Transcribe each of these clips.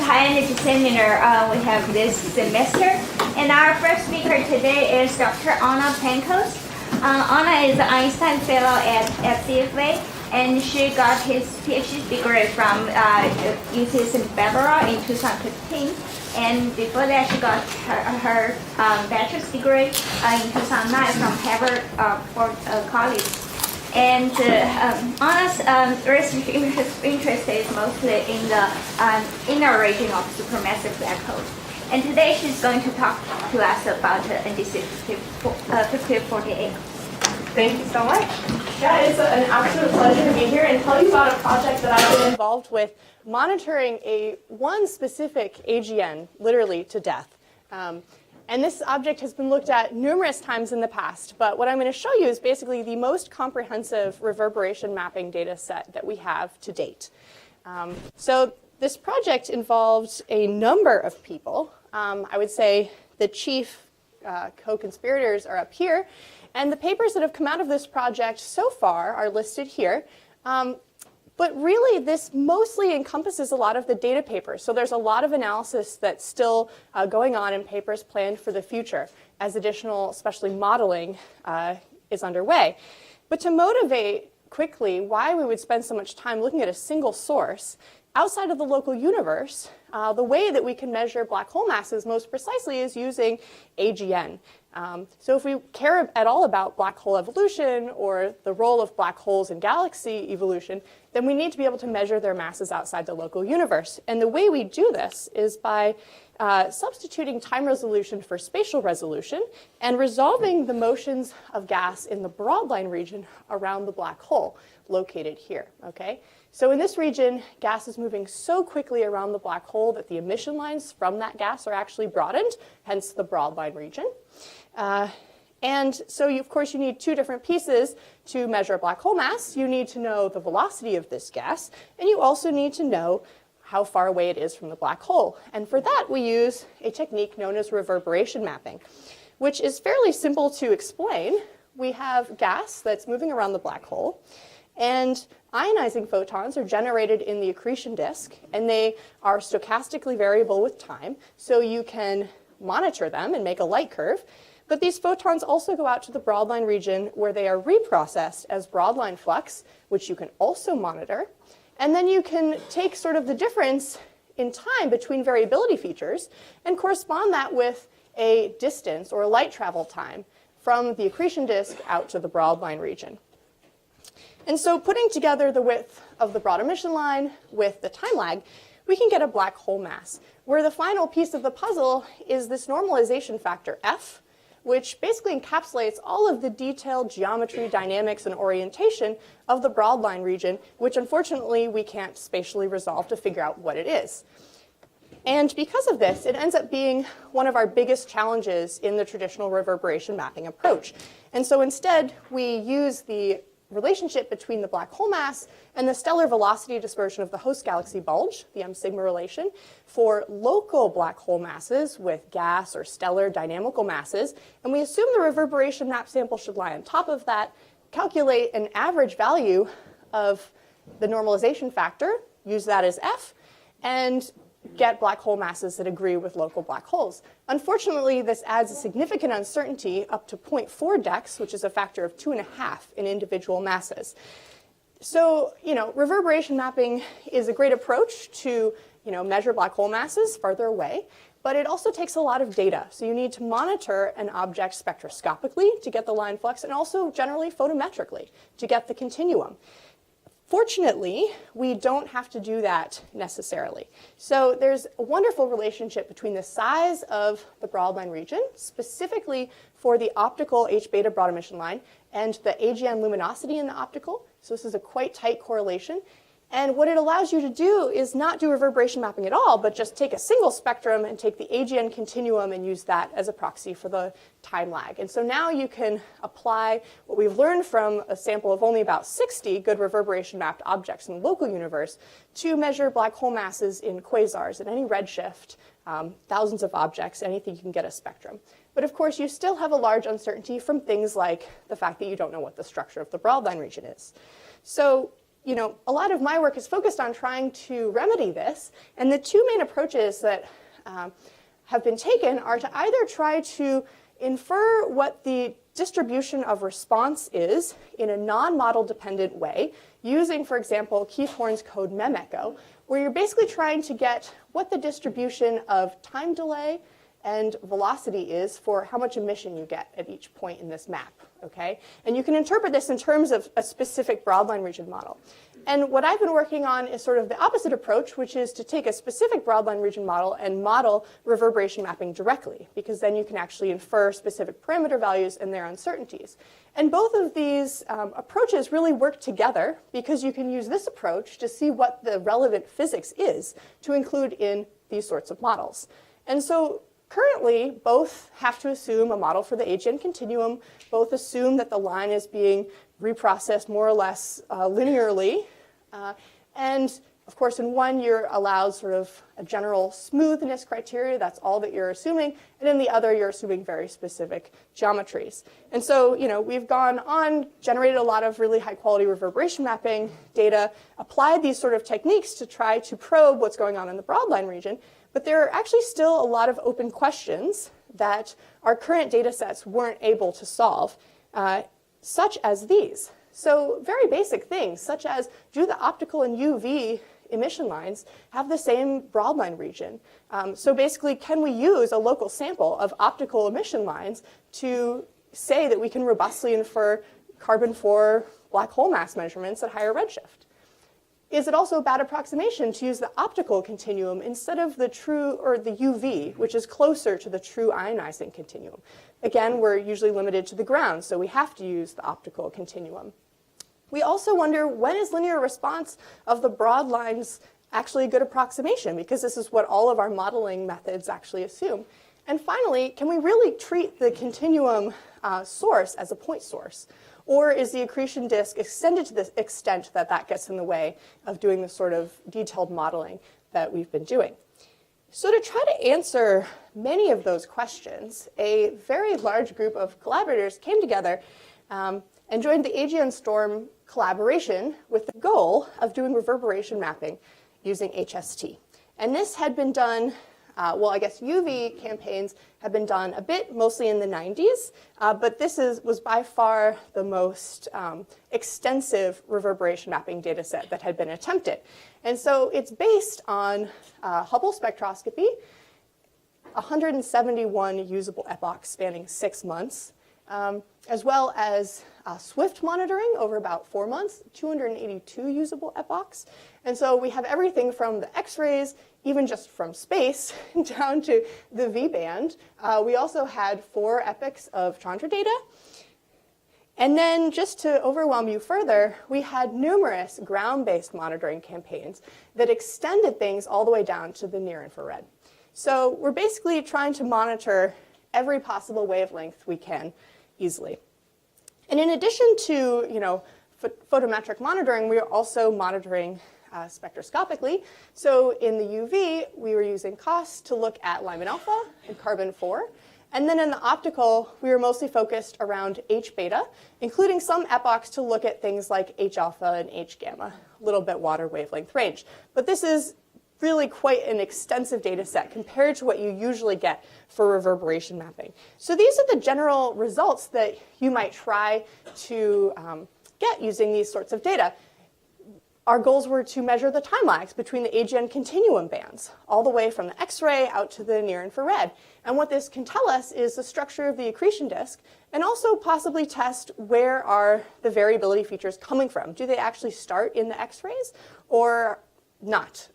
high energy seminar we have this semester. And our first speaker today is Dr. Anna Pancoast. Anna is an Einstein Fellow at CFA, and she got his PhD degree from UC Barbara in 2015. And before that, she got her bachelor's degree in 2009 from Harvard College. And Anna's research interest is mostly in the inner region of supermassive black holes. And today she's going to talk to us about NGC 5048. Thank you so much. Yeah, it's an absolute pleasure to be here and tell you about a project that I've been involved with, monitoring one specific AGN, literally to death. And this object has been looked at numerous times in the past, but what I'm going to show you is basically the most comprehensive reverberation mapping data set that we have to date. So this project involved a number of people. I would say the chief co-conspirators are up here, and the papers that have come out of this project so far are listed here. But really, this mostly encompasses a lot of the data papers. So there's a lot of analysis that's still going on in papers planned for the future as additional, especially modeling, is underway. But to motivate quickly why we would spend so much time looking at a single source, outside of the local universe, the way that we can measure black hole masses most precisely is using AGN. So if we care at all about black hole evolution or the role of black holes in galaxy evolution, then we need to be able to measure their masses outside the local universe. And the way we do this is by substituting time resolution for spatial resolution and resolving the motions of gas in the broadline region around the black hole located here. Okay? So in this region, gas is moving so quickly around the black hole that the emission lines from that gas are actually broadened, hence the broadline region. And so, of course, you need two different pieces to measure a black hole mass. You need to know the velocity of this gas, and you also need to know how far away it is from the black hole. And for that, we use a technique known as reverberation mapping, which is fairly simple to explain. We have gas that's moving around the black hole, and ionizing photons are generated in the accretion disk, and they are stochastically variable with time, so you can monitor them and make a light curve. But these photons also go out to the broadline region where they are reprocessed as broadline flux, which you can also monitor. And then you can take sort of the difference in time between variability features and correspond that with a distance or a light travel time from the accretion disk out to the broadline region. And so putting together the width of the broad emission line with the time lag, we can get a black hole mass, where the final piece of the puzzle is this normalization factor F, which basically encapsulates all of the detailed geometry, dynamics, and orientation of the broadline region, which unfortunately we can't spatially resolve to figure out what it is. And because of this, it ends up being one of our biggest challenges in the traditional reverberation mapping approach. And so instead, we use the relationship between the black hole mass and the stellar velocity dispersion of the host galaxy bulge, the M-sigma relation, for local black hole masses with gas or stellar dynamical masses. And we assume the reverberation map sample should lie on top of that, calculate an average value of the normalization factor, use that as F, and get black hole masses that agree with local black holes. Unfortunately, this adds a significant uncertainty up to 0.4 dex, which is a factor of 2.5 in individual masses. So, reverberation mapping is a great approach to, measure black hole masses farther away, but it also takes a lot of data. So you need to monitor an object spectroscopically to get the line flux, and also generally photometrically to get the continuum. Fortunately, we don't have to do that necessarily. So there's a wonderful relationship between the size of the broadline region, specifically for the optical H-beta broad emission line, and the AGN luminosity in the optical. So this is a quite tight correlation. And what it allows you to do is not do reverberation mapping at all, but just take a single spectrum and take the AGN continuum and use that as a proxy for the time lag. And so now you can apply what we've learned from a sample of only about 60 good reverberation mapped objects in the local universe to measure black hole masses in quasars at any redshift, thousands of objects, anything you can get a spectrum. But of course, you still have a large uncertainty from things like the fact that you don't know what the structure of the broadline region is. So a lot of my work is focused on trying to remedy this. And the two main approaches that have been taken are to either try to infer what the distribution of response is in a non-model dependent way, using, for example, Keith Horn's code memecho, where you're basically trying to get what the distribution of time delay and velocity is for how much emission you get at each point in this map, okay? And you can interpret this in terms of a specific broadline region model. And what I've been working on is sort of the opposite approach, which is to take a specific broadline region model and model reverberation mapping directly, because then you can actually infer specific parameter values and their uncertainties. And both of these approaches really work together, because you can use this approach to see what the relevant physics is to include in these sorts of models. And so currently, both have to assume a model for the AGN continuum. Both assume that the line is being reprocessed more or less linearly. And of course, in one, you're allowed sort of a general smoothness criteria. That's all that you're assuming. And in the other, you're assuming very specific geometries. And so, we've gone on, generated a lot of really high quality reverberation mapping data, applied these sort of techniques to try to probe what's going on in the broadline region. But there are actually still a lot of open questions that our current data sets weren't able to solve, such as these. So very basic things, such as, do the optical and UV emission lines have the same broadline region? So basically, can we use a local sample of optical emission lines to say that we can robustly infer carbon-4 black hole mass measurements at higher redshift? Is it also a bad approximation to use the optical continuum instead of the true, or the UV, which is closer to the true ionizing continuum? Again, we're usually limited to the ground, so we have to use the optical continuum. We also wonder, when is linear response of the broad lines actually a good approximation? Because this is what all of our modeling methods actually assume. And finally, can we really treat the continuum source as a point source? Or is the accretion disk extended to the extent that that gets in the way of doing the sort of detailed modeling that we've been doing? So to try to answer many of those questions, a very large group of collaborators came together and joined the AGN Storm collaboration with the goal of doing reverberation mapping using HST. And this had been done, UV campaigns have been done a bit, mostly in the 90s, but this was by far the most extensive reverberation mapping data set that had been attempted. And so it's based on Hubble spectroscopy, 171 usable epochs spanning 6 months, as well as swift monitoring over about 4 months, 282 usable epochs. And so we have everything from the X-rays, even just from space, down to the V-band. We also had 4 epochs of Chandra data. And then just to overwhelm you further, we had numerous ground-based monitoring campaigns that extended things all the way down to the near-infrared. So we're basically trying to monitor every possible wavelength we can easily. And in addition to photometric monitoring, we are also monitoring spectroscopically. So in the UV, we were using COS to look at Lyman alpha and carbon-4. And then in the optical, we were mostly focused around H beta, including some epochs to look at things like H alpha and H gamma, a little bit wider wavelength range. But this is really quite an extensive data set compared to what you usually get for reverberation mapping. So these are the general results that you might try to get using these sorts of data. Our goals were to measure the time lags between the AGN continuum bands, all the way from the X-ray out to the near-infrared. And what this can tell us is the structure of the accretion disk, and also possibly test where are the variability features coming from. Do they actually start in the X-rays or not?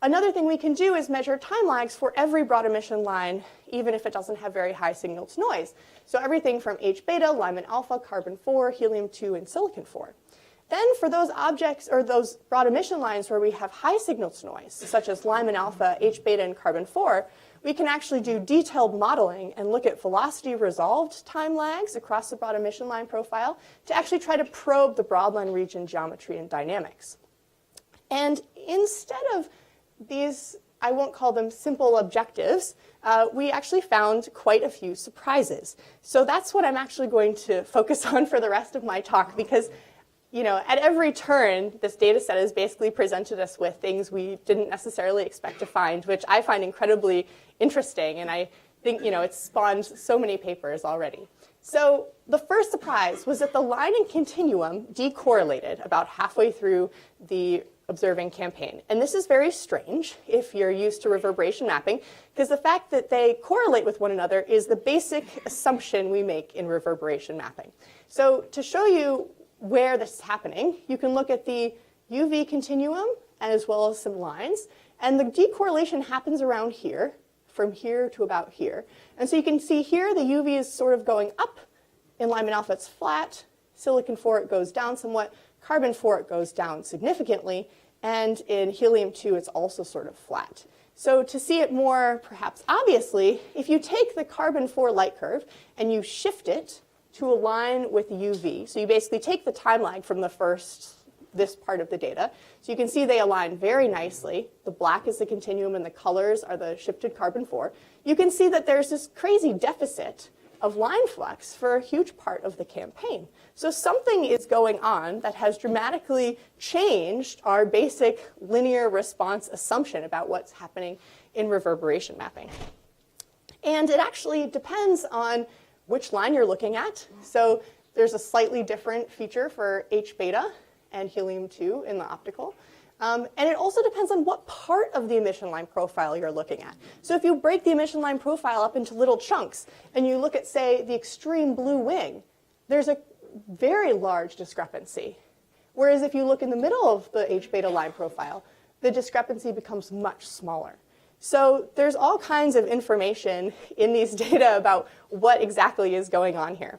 Another thing we can do is measure time lags for every broad emission line, even if it doesn't have very high signal to noise. So everything from H beta, Lyman alpha, carbon-4, helium-2, and silicon-4. Then for those objects, or those broad emission lines where we have high signal to noise, such as Lyman alpha, H beta, and carbon-4, we can actually do detailed modeling and look at velocity resolved time lags across the broad emission line profile to actually try to probe the broadline region geometry and dynamics. And instead of these, I won't call them simple objectives, we actually found quite a few surprises. So that's what I'm actually going to focus on for the rest of my talk, because at every turn, this data set has basically presented us with things we didn't necessarily expect to find, which I find incredibly interesting. And I think, it's spawned so many papers already. So the first surprise was that the line and continuum decorrelated about halfway through the observing campaign. And this is very strange if you're used to reverberation mapping, because the fact that they correlate with one another is the basic assumption we make in reverberation mapping. So to show you where this is happening, you can look at the UV continuum as well as some lines. And the decorrelation happens around here, from here to about here. And so you can see here the UV is sort of going up. In Lyman alpha, it's flat. Silicon-4, it goes down somewhat. Carbon-4, it goes down significantly. And in helium-2, it's also sort of flat. So to see it more perhaps obviously, if you take the carbon-4 light curve and you shift it to align with UV, so you basically take the time lag from this part of the data. So you can see they align very nicely. The black is the continuum and the colors are the shifted carbon-4. You can see that there's this crazy deficit of line flux for a huge part of the campaign. So something is going on that has dramatically changed our basic linear response assumption about what's happening in reverberation mapping. And it actually depends on which line you're looking at. So there's a slightly different feature for H beta and helium-2 in the optical. And it also depends on what part of the emission line profile you're looking at. So if you break the emission line profile up into little chunks and you look at, say, the extreme blue wing, there's a very large discrepancy. Whereas if you look in the middle of the H beta line profile, the discrepancy becomes much smaller. So there's all kinds of information in these data about what exactly is going on here.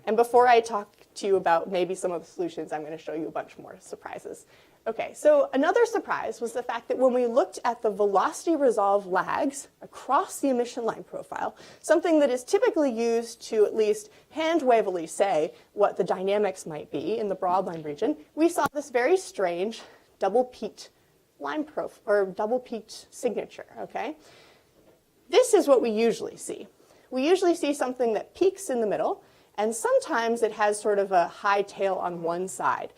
And before I talk to you about maybe some of the solutions, I'm going to show you a bunch more surprises. Okay, so another surprise was the fact that when we looked at the velocity resolve lags across the emission line profile, something that is typically used to at least hand-wavily say what the dynamics might be in the broadband region, we saw this very strange double-peaked line profile, or double-peaked signature, okay? This is what we usually see. We usually see something that peaks in the middle, and sometimes it has sort of a high tail on one side.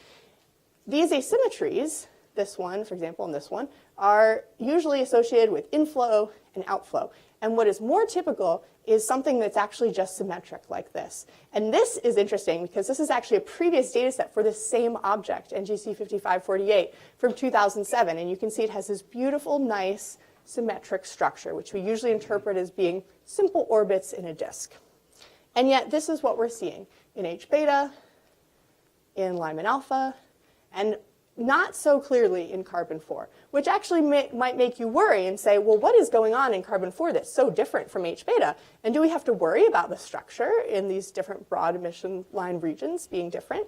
These asymmetries, this one, for example, and this one, are usually associated with inflow and outflow. And what is more typical is something that's actually just symmetric like this. And this is interesting because this is actually a previous data set for this same object, NGC 5548, from 2007. And you can see it has this beautiful, nice, symmetric structure, which we usually interpret as being simple orbits in a disk. And yet, this is what we're seeing in H beta, in Lyman alpha, and not so clearly in carbon-4, which actually might make you worry and say, well, what is going on in carbon-4 that's so different from H beta? And do we have to worry about the structure in these different broad emission line regions being different?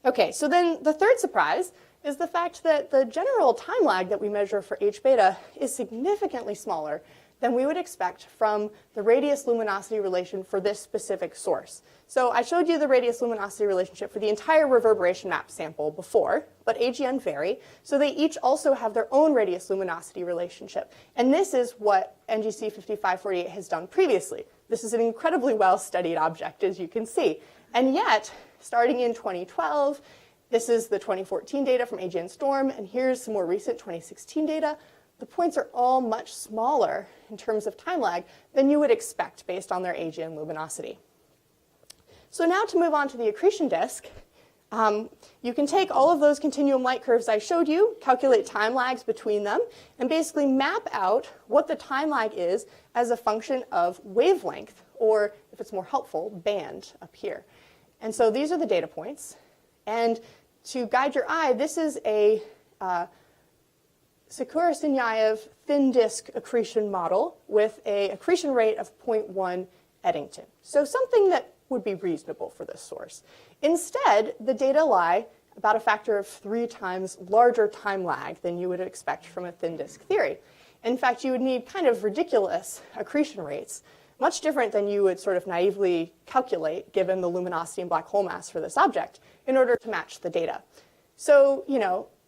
Okay, so then the third surprise is the fact that the general time lag that we measure for H beta is significantly smaller than we would expect from the radius-luminosity relation for this specific source. So I showed you the radius-luminosity relationship for the entire reverberation map sample before, but AGN vary, so they each also have their own radius-luminosity relationship. And this is what NGC 5548 has done previously. This is an incredibly well-studied object, as you can see. And yet, starting in 2012, this is the 2014 data from AGN Storm, and here's some more recent 2016 data. The points are all much smaller in terms of time lag than you would expect based on their AGN luminosity. So now to move on to the accretion disk, you can take all of those continuum light curves I showed you, calculate time lags between them, and basically map out what the time lag is as a function of wavelength, or if it's more helpful, band up here. And so these are the data points. And to guide your eye, this is a Sakura-Sinyaev thin disk accretion model with an accretion rate of 0.1 Eddington. So something that would be reasonable for this source. Instead, the data lie about a factor of 3 times larger time lag than you would expect from a thin disk theory. In fact, you would need kind of ridiculous accretion rates, much different than you would sort of naively calculate given the luminosity and black hole mass for this object in order to match the data. So,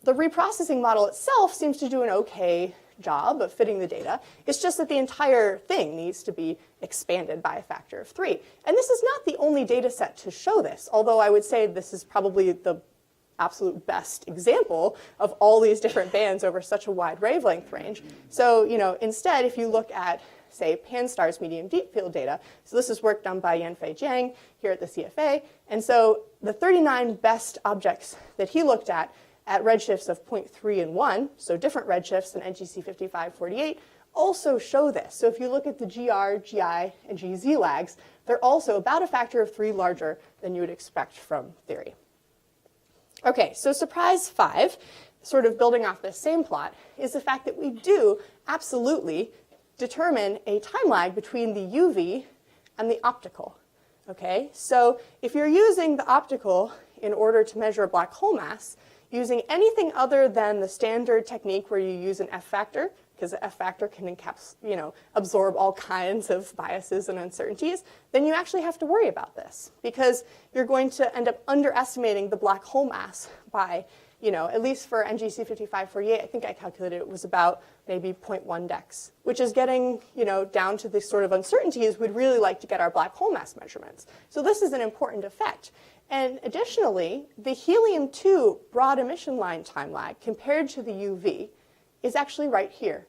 the reprocessing model itself seems to do an okay job of fitting the data. It's just that the entire thing needs to be expanded by a factor of 3. And this is not the only data set to show this, although I would say this is probably the absolute best example of all these different bands over such a wide wavelength range. So, instead, if you look at, say, Pan-STARRS medium deep field data, so this is work done by Yanfei Jiang here at the CFA, and so the 39 best objects that he looked at redshifts of 0.3 and 1, so different redshifts than NGC 5548, also show this. So if you look at the GR, GI, and GZ lags, they're also about a factor of 3 larger than you would expect from theory. Okay, so surprise 5, sort of building off this same plot, is the fact that we do absolutely determine a time lag between the UV and the optical. Okay, so if you're using the optical in order to measure a black hole mass, using anything other than the standard technique where you use an F factor, because the F factor can absorb all kinds of biases and uncertainties, then you actually have to worry about this, because you're going to end up underestimating the black hole mass by, at least for NGC 5548, I think I calculated it was about maybe 0.1 dex, which is getting, down to the sort of uncertainties we'd really like to get our black hole mass measurements. So this is an important effect. And additionally, the helium-2 broad emission line time lag compared to the UV is actually right here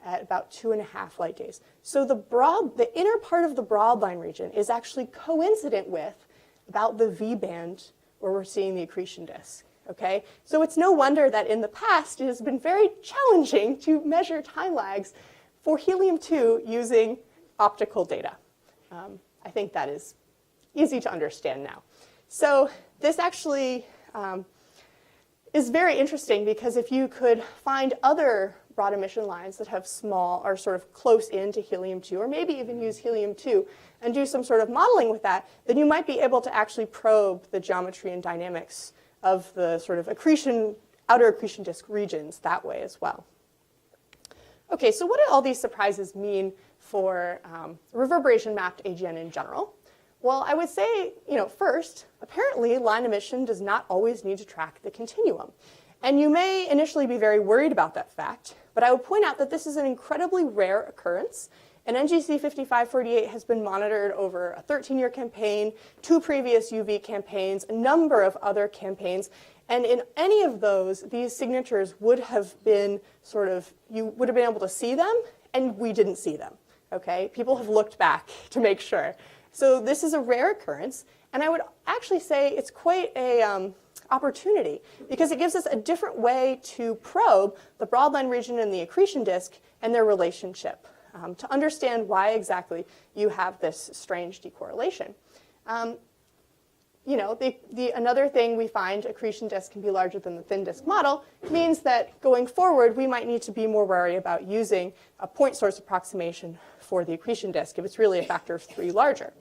at about 2.5 light days. So the inner part of the broadline region is actually coincident with about the V band where we're seeing the accretion disk. Okay? So it's no wonder that in the past it has been very challenging to measure time lags for helium-2 using optical data. I think that is easy to understand now. So this actually is very interesting, because if you could find other broad emission lines that have small or sort of close in to helium-2, or maybe even use helium-2 and do some sort of modeling with that, then you might be able to actually probe the geometry and dynamics of the sort of outer accretion disk regions that way as well. Okay, so what do all these surprises mean for reverberation mapped AGN in general? Well, I would say, first, apparently line emission does not always need to track the continuum. And you may initially be very worried about that fact, but I would point out that this is an incredibly rare occurrence. And NGC 5548 has been monitored over a 13-year campaign, 2 previous UV campaigns, a number of other campaigns. And in any of those, these signatures would have been you would have been able to see them, and we didn't see them. Okay? People have looked back to make sure. So this is a rare occurrence, and I would actually say it's quite a opportunity, because it gives us a different way to probe the broadline region and the accretion disk and their relationship, to understand why exactly you have this strange decorrelation. Another thing we find, accretion disk can be larger than the thin disk model, means that going forward, we might need to be more wary about using a point source approximation for the accretion disk if it's really a factor of 3 larger.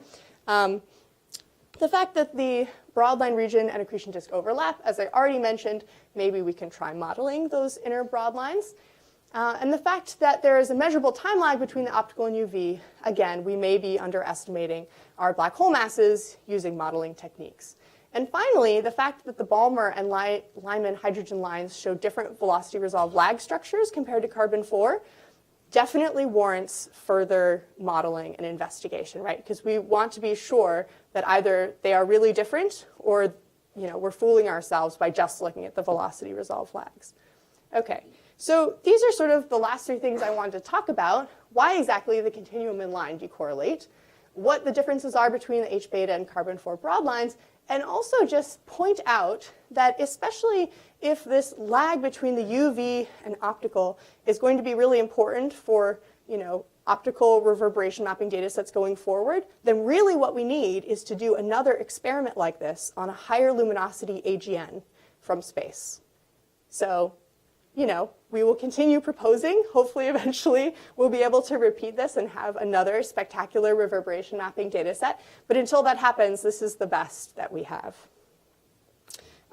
The fact that the broadline region and accretion disk overlap, as I already mentioned, maybe we can try modeling those inner broadlines. And the fact that there is a measurable time lag between the optical and UV, again, we may be underestimating our black hole masses using modeling techniques. And finally, the fact that the Balmer and Lyman hydrogen lines show different velocity resolved lag structures compared to carbon-4 definitely warrants further modeling and investigation, right? Because we want to be sure that either they are really different, or we're fooling ourselves by just looking at the velocity resolved lags. Okay. So these are sort of the last 3 things I wanted to talk about. Why exactly the continuum and line decorrelate, what the differences are between the H-beta and carbon-4 broadlines, and also just point out that especially if this lag between the UV and optical is going to be really important for, optical reverberation mapping data sets going forward, then really what we need is to do another experiment like this on a higher luminosity AGN from space. So, we will continue proposing. Hopefully, eventually, we'll be able to repeat this and have another spectacular reverberation mapping data set. But until that happens, this is the best that we have.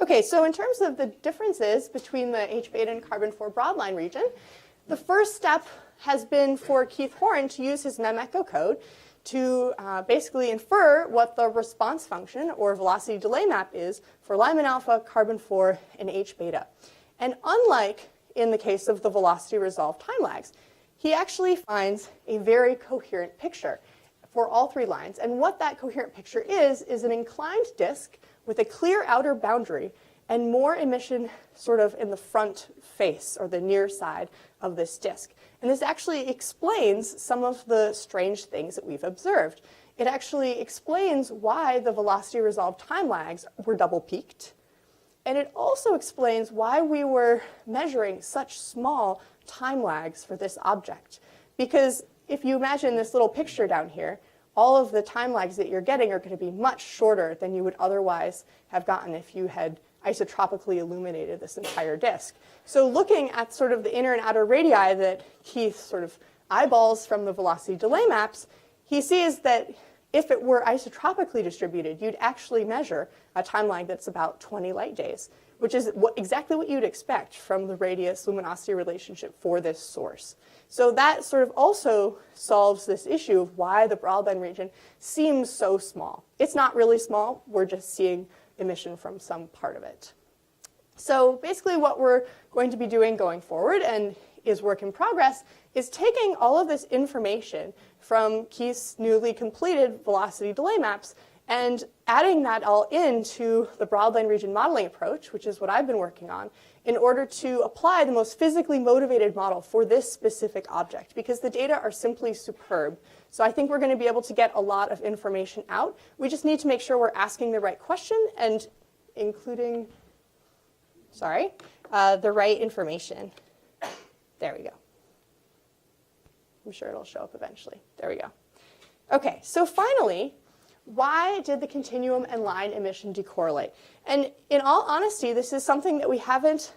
Okay, so in terms of the differences between the H-beta and carbon-4 broadline region, the first step has been for Keith Horan to use his MEM-ECHO code to basically infer what the response function or velocity delay map is for Lyman alpha, carbon-4, and H-beta. And unlike in the case of the velocity resolved time lags, he actually finds a very coherent picture for all three lines. And what that coherent picture is an inclined disk with a clear outer boundary and more emission sort of in the front face or the near side of this disk. And this actually explains some of the strange things that we've observed. It actually explains why the velocity resolved time lags were double peaked. And it also explains why we were measuring such small time lags for this object. Because if you imagine this little picture down here, all of the time lags that you're getting are going to be much shorter than you would otherwise have gotten if you had isotropically illuminated this entire disk. So looking at sort of the inner and outer radii that Keith sort of eyeballs from the velocity delay maps, he sees that if it were isotropically distributed, you'd actually measure a time lag that's about 20 light days, which is exactly what you'd expect from the radius-luminosity relationship for this source. So that sort of also solves this issue of why the broadband region seems so small. It's not really small. We're just seeing emission from some part of it. So basically what we're going to be doing going forward, and is work in progress, is taking all of this information from Keith's newly completed velocity delay maps and adding that all into the broadband region modeling approach, which is what I've been working on, in order to apply the most physically motivated model for this specific object, because the data are simply superb. So I think we're going to be able to get a lot of information out. We just need to make sure we're asking the right question and including, the right information. There we go. I'm sure it'll show up eventually. There we go. Okay, so finally, why did the continuum and line emission decorrelate? And in all honesty, this is something that we haven't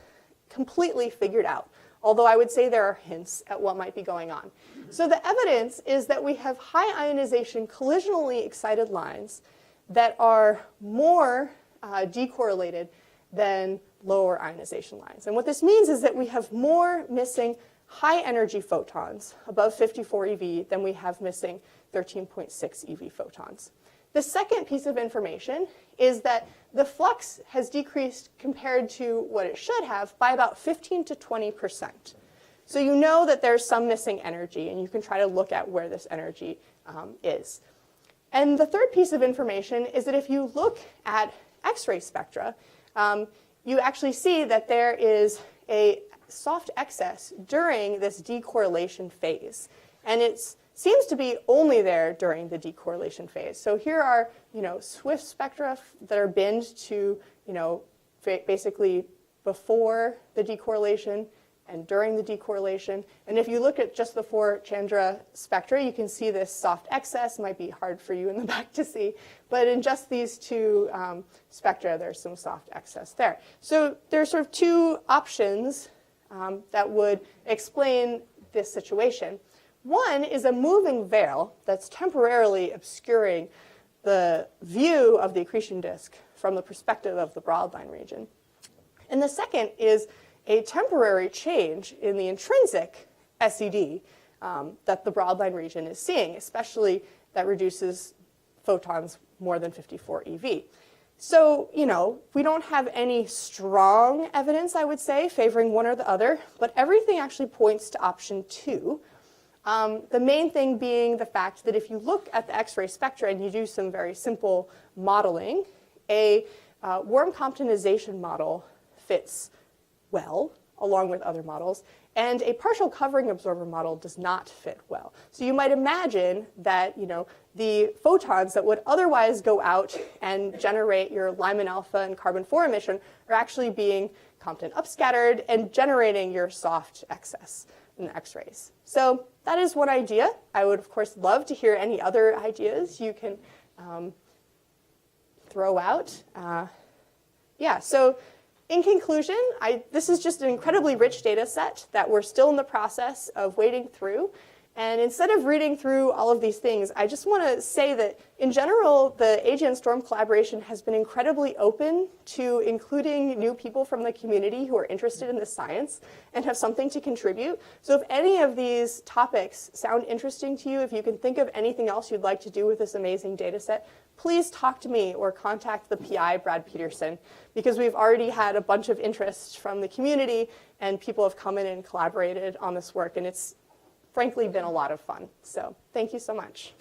completely figured out, although I would say there are hints at what might be going on. So the evidence is that we have high ionization collisionally excited lines that are more decorrelated than lower ionization lines. And what this means is that we have more missing high energy photons above 54 eV than we have missing 13.6 eV photons. The second piece of information is that the flux has decreased compared to what it should have by about 15 to 20%. So you know that there's some missing energy, and you can try to look at where this energy is. And the third piece of information is that if you look at X-ray spectra, you actually see that there is a soft excess during this decorrelation phase. And it seems to be only there during the decorrelation phase. So here are, swift spectra that are binned to, basically before the decorrelation and during the decorrelation. And if you look at just the 4 Chandra spectra, you can see this soft excess. It might be hard for you in the back to see. But in just these 2 spectra, there's some soft excess there. So there's sort of 2 options that would explain this situation. One is a moving veil that's temporarily obscuring the view of the accretion disk from the perspective of the broadband region. And the second is a temporary change in the intrinsic SED that the broadband region is seeing, especially that reduces photons more than 54 eV. So, we don't have any strong evidence, I would say, favoring one or the other, but everything actually points to option 2. The main thing being the fact that if you look at the X-ray spectra and you do some very simple modeling, a Worm-Comptonization model fits well along with other models, and a partial covering absorber model does not fit well. So you might imagine that the photons that would otherwise go out and generate your Lyman alpha and carbon 4 emission are actually being Compton upscattered and generating your soft excess in the X-rays. So that is one idea. I would, of course, love to hear any other ideas you can throw out. So in conclusion, this is just an incredibly rich data set that we're still in the process of wading through. And instead of reading through all of these things, I just want to say that, in general, the AGN Storm collaboration has been incredibly open to including new people from the community who are interested in the science and have something to contribute. So if any of these topics sound interesting to you, if you can think of anything else you'd like to do with this amazing data set, please talk to me or contact the PI, Brad Peterson, because we've already had a bunch of interest from the community, and people have come in and collaborated on this work, and it's frankly been a lot of fun. So thank you so much.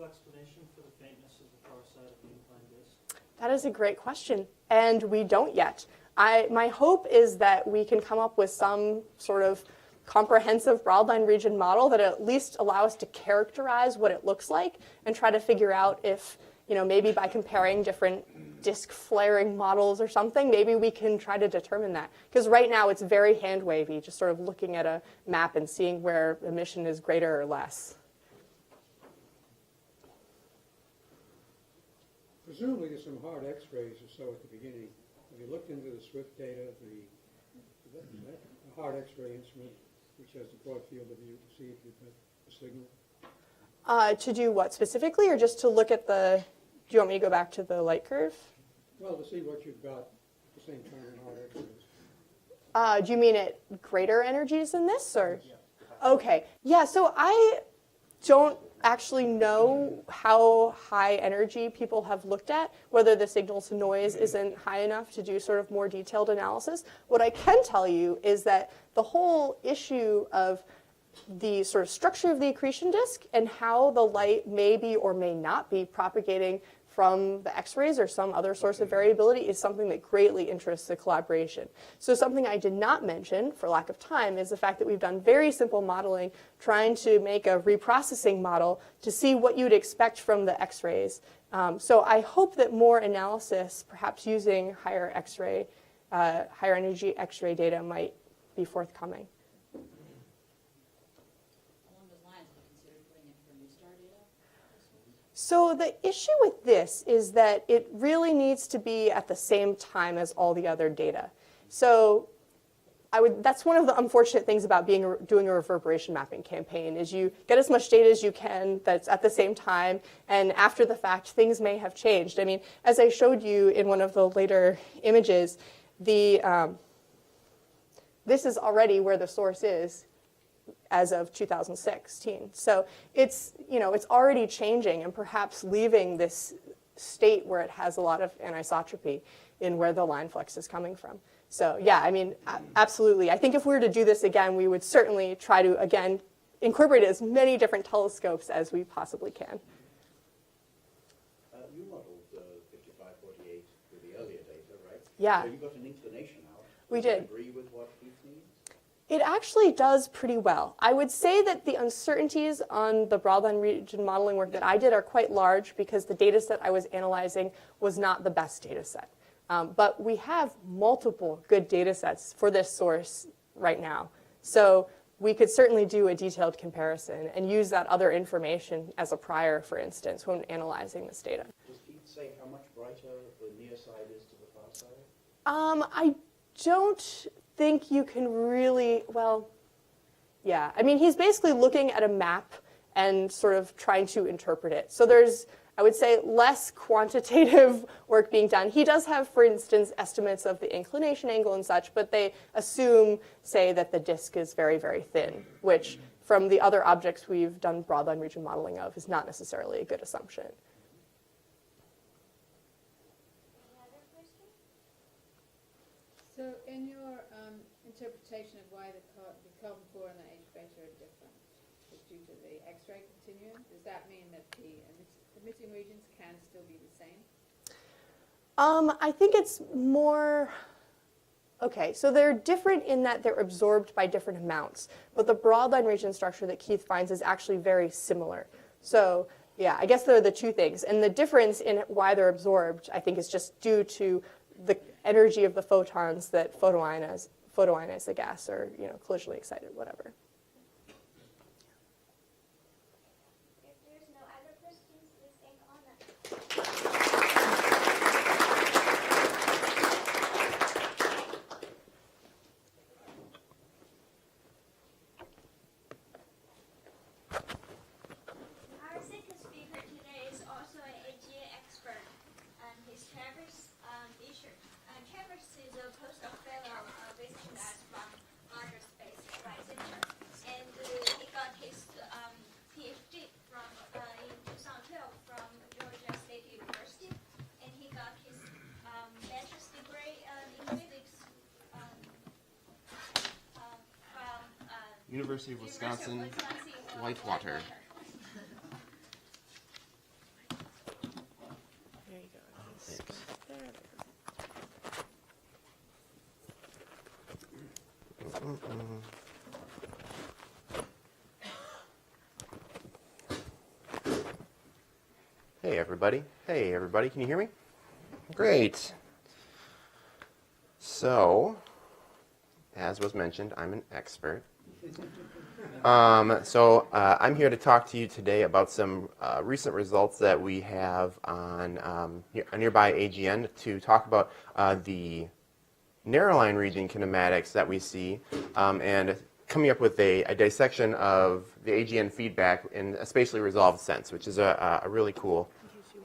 Explanation for the faintness of the far side of the inclined disk? That is a great question, and we don't yet. My hope is that we can come up with some sort of comprehensive broadband region model that at least allow us to characterize what it looks like and try to figure out if, maybe by comparing different disk flaring models or something, maybe we can try to determine that. Because right now it's very hand-wavy, just sort of looking at a map and seeing where emission is greater or less. Presumably there's some hard X-rays or so at the beginning. Have you looked into the SWIFT data, the hard X-ray instrument, which has the broad field of view, to see if you've got a signal? To do what specifically, or just to look at the, do you want me to go back to the light curve? Well, to see what you've got at the same time in hard X-rays. Do you mean at greater energies than this, or? Yeah. Okay. Yeah, so I don't actually know how high energy people have looked at, whether the signal to noise isn't high enough to do sort of more detailed analysis. What I can tell you is that the whole issue of the sort of structure of the accretion disk and how the light may be or may not be propagating from the X-rays or some other source of variability is something that greatly interests the collaboration. So something I did not mention, for lack of time, is the fact that we've done very simple modeling trying to make a reprocessing model to see what you'd expect from the X-rays. So I hope that more analysis, perhaps using higher X-ray, higher energy X-ray data might be forthcoming. So the issue with this is that it really needs to be at the same time as all the other data. So that's one of the unfortunate things about doing a reverberation mapping campaign is you get as much data as you can that's at the same time, and after the fact, things may have changed. I mean, as I showed you in one of the later images, this is already where the source is as of 2016. So it's already changing and perhaps leaving this state where it has a lot of anisotropy in where the line flux is coming from. So yeah, I mean, absolutely. I think if we were to do this again, we would certainly try to, again, incorporate as many different telescopes as we possibly can. You modeled 5548 with the earlier data, right? Yeah. So you got an inclination out. We Does did. it agree with what Heath needs? It actually does pretty well. I would say that the uncertainties on the broadband region modeling work that I did are quite large because the data set I was analyzing was not the best data set. But we have multiple good data sets for this source right now. So we could certainly do a detailed comparison and use that other information as a prior, for instance, when analyzing this data. Does Heath say how much brighter the near side is to the far side? I don't think you can really, well, yeah. I mean, he's basically looking at a map and sort of trying to interpret it. So there's, I would say, less quantitative work being done. He does have, for instance, estimates of the inclination angle and such, but they assume, say, that the disk is very, very thin, which from the other objects we've done broadband region modeling of is not necessarily a good assumption. So in your interpretation of why the carbon 4 and the H beta are different is due to the X-ray continuum, does that mean that the emitting regions can still be the same? I think it's more, okay, so they're different in that they're absorbed by different amounts, but the broadband region structure that Keith finds is actually very similar. So yeah, I guess they're the two things. And the difference in why they're absorbed, I think, is just due to the energy of the photons that photoionize the gas, or collisionally excited, whatever. If there's no other questions, please think on that. Our second speaker today is also an AGN expert, and he's Travis Fischer. Travis University of Wisconsin, Whitewater. There you go. Thanks. Hey everybody. Hey everybody, can you hear me? Great. So, as was mentioned, I'm an expert. I'm here to talk to you today about some recent results that we have on a nearby AGN to talk about the narrowline region kinematics that we see and coming up with a dissection of the AGN feedback in a spatially resolved sense, which is a really cool.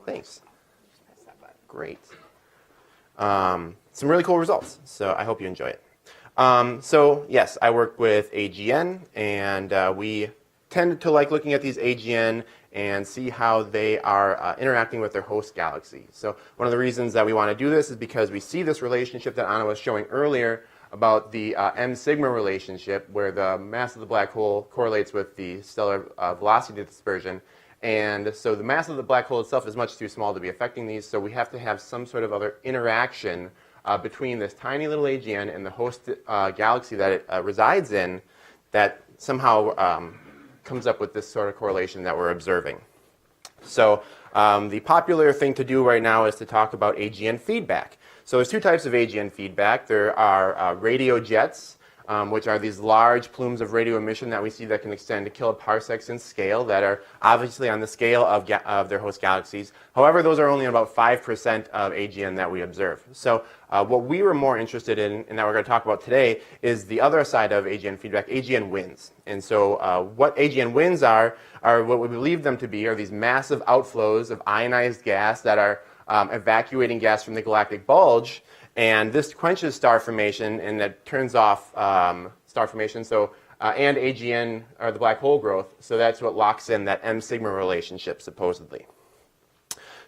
Thanks. Great. Some really cool results, so I hope you enjoy it. So yes, I work with AGN, and we tend to like looking at these AGN and see how they are interacting with their host galaxy. So one of the reasons that we want to do this is because we see this relationship that Anna was showing earlier about the M sigma relationship, where the mass of the black hole correlates with the stellar velocity dispersion. And so the mass of the black hole itself is much too small to be affecting these, so we have to have some sort of other interaction between this tiny little AGN and the host galaxy that it resides in that somehow comes up with this sort of correlation that we're observing. So the popular thing to do right now is to talk about AGN feedback. So there's two types of AGN feedback. There are radio jets, which are these large plumes of radio emission that we see that can extend to kiloparsecs in scale that are obviously on the scale of their host galaxies. However, those are only about 5% of AGN that we observe. So what we were more interested in, and that we're going to talk about today, is the other side of AGN feedback, AGN winds. And so what AGN winds are what we believe them to be are these massive outflows of ionized gas that are evacuating gas from the galactic bulge. And this quenches star formation, and that turns off star formation, and AGN, or the black hole growth. So that's what locks in that M sigma relationship, supposedly.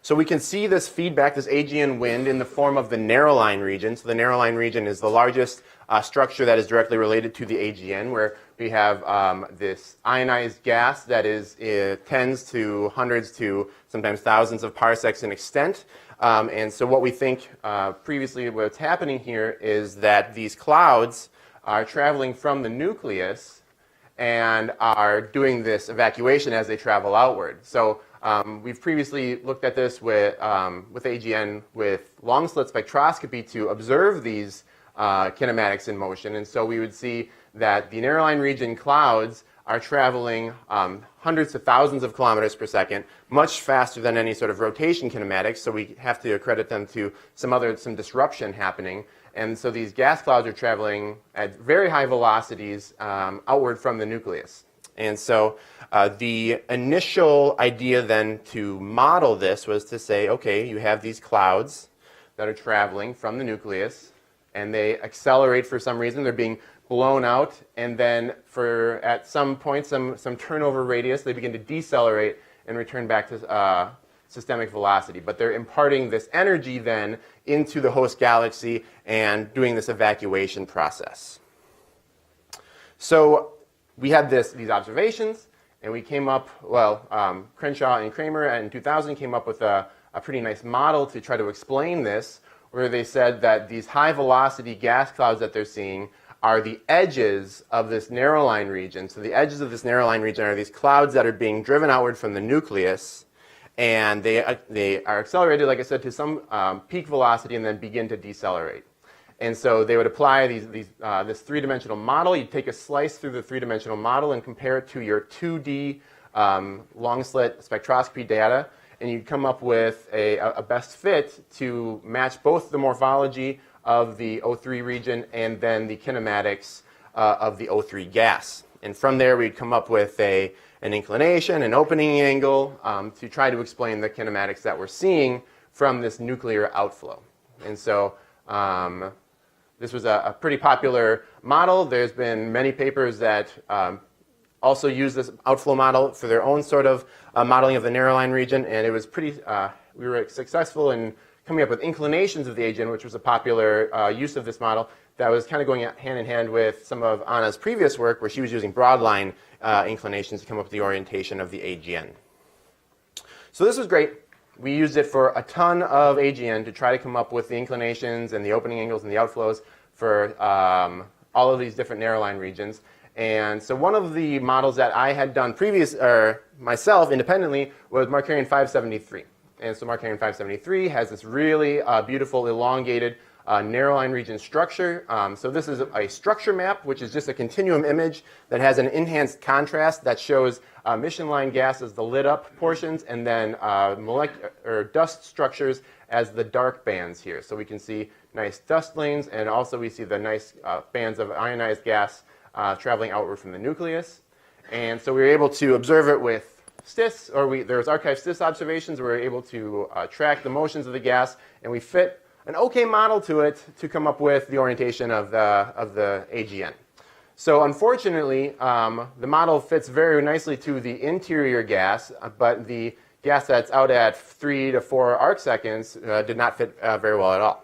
So we can see this feedback, this AGN wind, in the form of the narrowline region. So the narrowline region is the largest structure that is directly related to the AGN, where we have this ionized gas that is tens to hundreds to sometimes thousands of parsecs in extent. And so what we think previously what's happening here is that these clouds are traveling from the nucleus and are doing this evacuation as they travel outward. So we've previously looked at this with AGN with long slit spectroscopy to observe these kinematics in motion. And so we would see that the narrowline region clouds are traveling hundreds to thousands of kilometers per second, much faster than any sort of rotation kinematics, so we have to accredit them to some disruption happening. And so these gas clouds are traveling at very high velocities outward from the nucleus. And so the initial idea then to model this was to say, okay, you have these clouds that are traveling from the nucleus, and they accelerate for some reason. They're being blown out, and then at some point, some turnover radius, they begin to decelerate and return back to systemic velocity. But they're imparting this energy then into the host galaxy and doing this evacuation process. So we had these observations, and we came up, Crenshaw and Kramer in 2000 came up with a pretty nice model to try to explain this, where they said that these high velocity gas clouds that they're seeing are the edges of this narrowline region. So the edges of this narrowline region are these clouds that are being driven outward from the nucleus, and they are accelerated, like I said, to some peak velocity and then begin to decelerate. And so they would apply this three-dimensional model. You'd take a slice through the three-dimensional model and compare it to your 2D long-slit spectroscopy data, and you'd come up with a best fit to match both the morphology of the O3 region and then the kinematics of the O3 gas. And from there, we'd come up with an inclination, an opening angle, to try to explain the kinematics that we're seeing from this nuclear outflow. And so this was a pretty popular model. There's been many papers that also use this outflow model for their own sort of modeling of the narrowline region, and it was pretty, we were successful in coming up with inclinations of the AGN, which was a popular use of this model, that was kind of going hand in hand with some of Anna's previous work where she was using broadline inclinations to come up with the orientation of the AGN. So this was great. We used it for a ton of AGN to try to come up with the inclinations and the opening angles and the outflows for all of these different narrowline regions. And so one of the models that I had done myself independently was Markarian 573. And so Markarian 573 has this really beautiful elongated narrowline region structure. So this is a structure map, which is just a continuum image that has an enhanced contrast that shows mission line gas as the lit up portions, and then dust structures as the dark bands here. So we can see nice dust lanes, and also we see the nice bands of ionized gas traveling outward from the nucleus. And so we were able to observe it with STIS, there was archived STIS observations. We were able to track the motions of the gas, and we fit an okay model to it to come up with the orientation of the AGN. So unfortunately, the model fits very nicely to the interior gas, but the gas that's out at 3 to 4 arc seconds did not fit very well at all.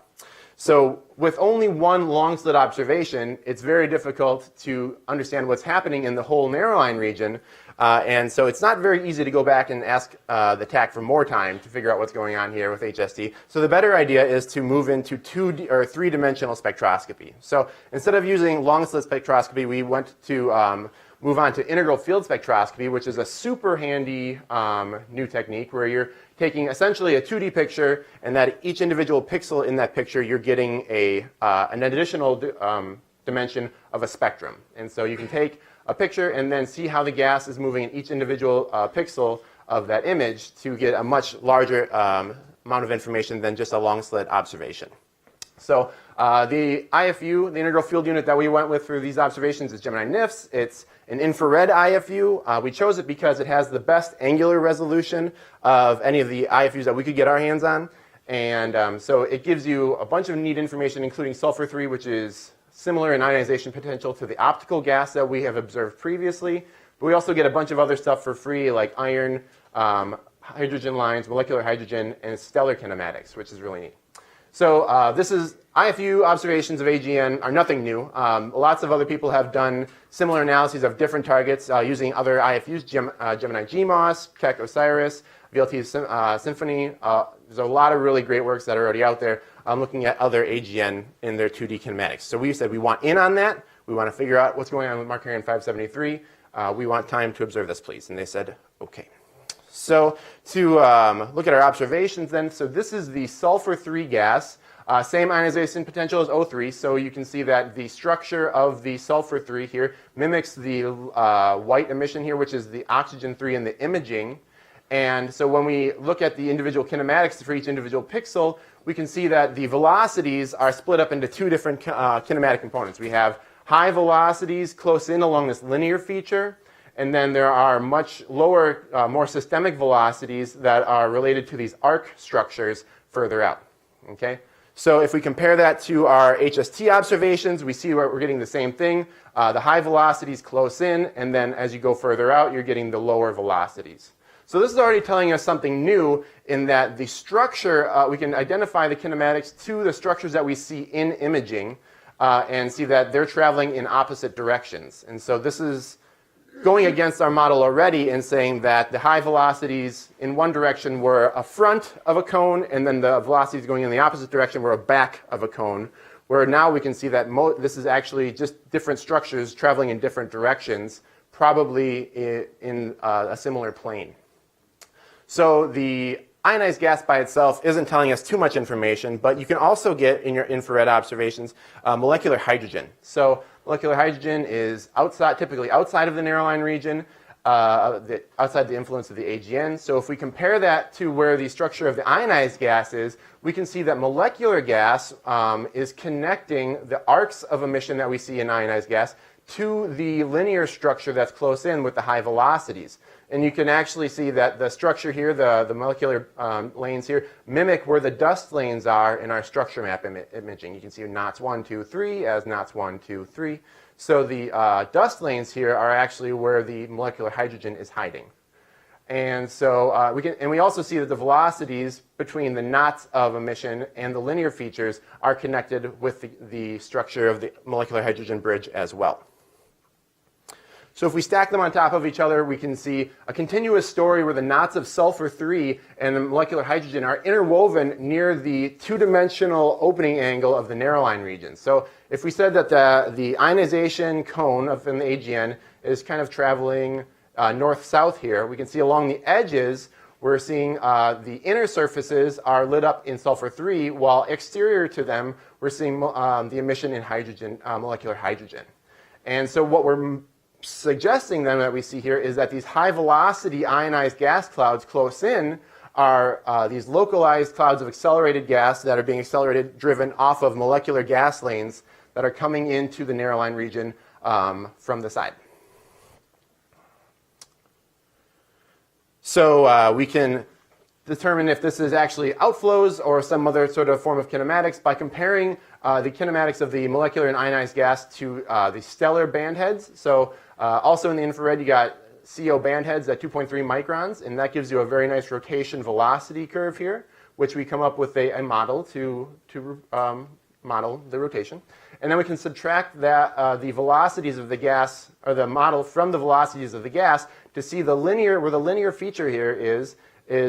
So with only one long slit observation, it's very difficult to understand what's happening in the whole narrowline region. And so it's not very easy to go back and ask the TAC for more time to figure out what's going on here with HST. So the better idea is to move into 2D or 3-dimensional spectroscopy. So instead of using long slit spectroscopy, we went to move on to integral field spectroscopy, which is a super handy new technique where you're taking essentially a 2D picture, and that each individual pixel in that picture, you're getting an additional dimension of a spectrum. And so you can take a picture and then see how the gas is moving in each individual pixel of that image to get a much larger amount of information than just a long slit observation. So the IFU, the integral field unit that we went with for these observations, is Gemini NIFS. It's an infrared IFU. We chose it because it has the best angular resolution of any of the IFUs that we could get our hands on. And so it gives you a bunch of neat information, including sulfur-3, which is similar in ionization potential to the optical gas that we have observed previously. But we also get a bunch of other stuff for free, like iron, hydrogen lines, molecular hydrogen, and stellar kinematics, which is really neat. So this is IFU observations of AGN are nothing new. Lots of other people have done similar analyses of different targets using other IFUs, Gemini GMOS, Keck Osiris, VLT Symphony. There's a lot of really great works that are already out there looking at other AGN in their 2D kinematics. So we said we want in on that. We want to figure out what's going on with Markarian 573. We want time to observe this, please. And they said, OK. So to look at our observations then, so this is the sulfur-3 gas. Same ionization potential as O3, so you can see that the structure of the sulfur-3 here mimics the white emission here, which is the oxygen-3 in the imaging. And so when we look at the individual kinematics for each individual pixel, we can see that the velocities are split up into two different kinematic components. We have high velocities close in along this linear feature, and then there are much lower, more systemic velocities that are related to these arc structures further out. Okay? So if we compare that to our HST observations, we see we're getting the same thing. The high velocities close in, and then as you go further out, you're getting the lower velocities. So this is already telling us something new in that the structure, we can identify the kinematics to the structures that we see in imaging and see that they're traveling in opposite directions. And so this is going against our model already and saying that the high velocities in one direction were a front of a cone, and then the velocities going in the opposite direction were a back of a cone, where now we can see that this is actually just different structures traveling in different directions, probably in a similar plane. So the ionized gas by itself isn't telling us too much information, but you can also get in your infrared observations molecular hydrogen. So molecular hydrogen is typically outside of the narrowline region, outside the influence of the AGN. So if we compare that to where the structure of the ionized gas is, we can see that molecular gas is connecting the arcs of emission that we see in ionized gas to the linear structure that's close in with the high velocities. And you can actually see that the structure here, the molecular lanes here, mimic where the dust lanes are in our structure map imaging. You can see knots 1, 2, 3 as knots 1, 2, 3. So the dust lanes here are actually where the molecular hydrogen is hiding. And so we also see that the velocities between the knots of emission and the linear features are connected with the structure of the molecular hydrogen bridge as well. So if we stack them on top of each other, we can see a continuous story where the knots of sulfur-3 and the molecular hydrogen are interwoven near the two-dimensional opening angle of the narrowline region. So if we said that the ionization cone in the AGN is kind of traveling north-south here, we can see along the edges, we're seeing the inner surfaces are lit up in sulfur-3, while exterior to them, we're seeing the emission in hydrogen, molecular hydrogen. And so what we're suggesting then that we see here is that these high velocity ionized gas clouds close in are these localized clouds of accelerated gas that are being accelerated, driven off of molecular gas lanes that are coming into the narrowline region from the side. So we can determine if this is actually outflows or some other sort of form of kinematics by comparing the kinematics of the molecular and ionized gas to the stellar band heads. So also in the infrared, you got CO band heads at 2.3 microns, and that gives you a very nice rotation velocity curve here, which we come up with a model to model the rotation. And then we can subtract that the velocities of the gas, or the model from the velocities of the gas, to see the linear, where the linear feature here is